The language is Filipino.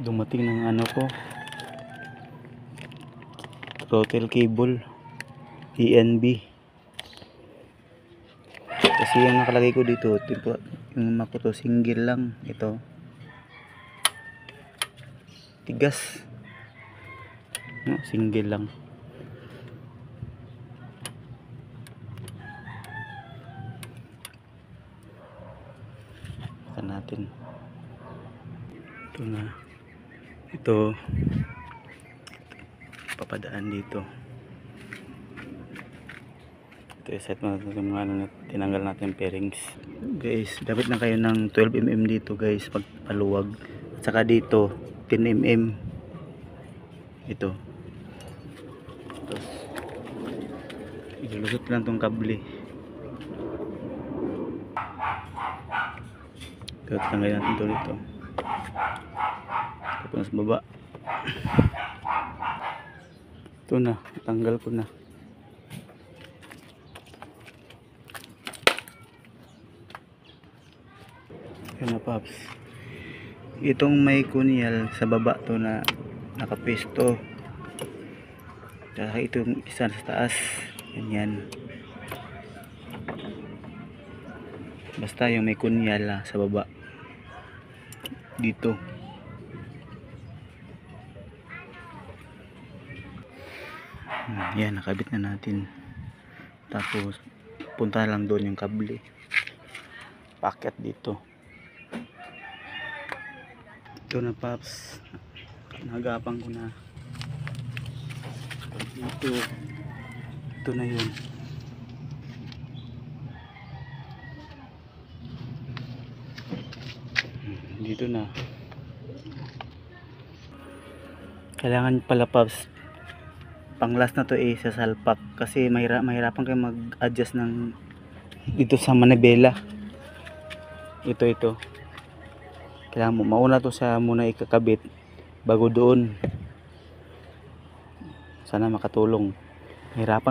Dumating ng ano ko, throttle cable ENB. Kasi yung nakalagay ko dito, yung Makoto single lang. Ito tigas, no, single lang. Ito natin, ito na, ito papadaan dito. Ito set mo natin yung mga ano, tinanggal natin yung pairings. Guys, dapat na kayo ng 12mm dito guys, pagpaluwag. At saka dito 10mm. Ito, tapos ilulusot lang tong kable. Ito, tanggalin natin ito dito. Tapos baba. Ito na, tanggal ko na. Yan na paps. Itong may kunyal sa baba to na nakapesto. Saka itong isa sa taas. Ganyan. Basta yung may kunyal sa baba. Dito. Yan, nakabit na natin. Tapos punta lang doon yung kable. Packet dito. Ito na paps, nagapang ko na dito. Ito na yun. Dito na. Kailangan pala paps, pang last na to sa salpak, kasi mahirapan kayo mag-adjust ng dito sa manibela. Ito kailangan mo mauna to sa muna ikakabit bago doon. Sana makatulong. Mahirapan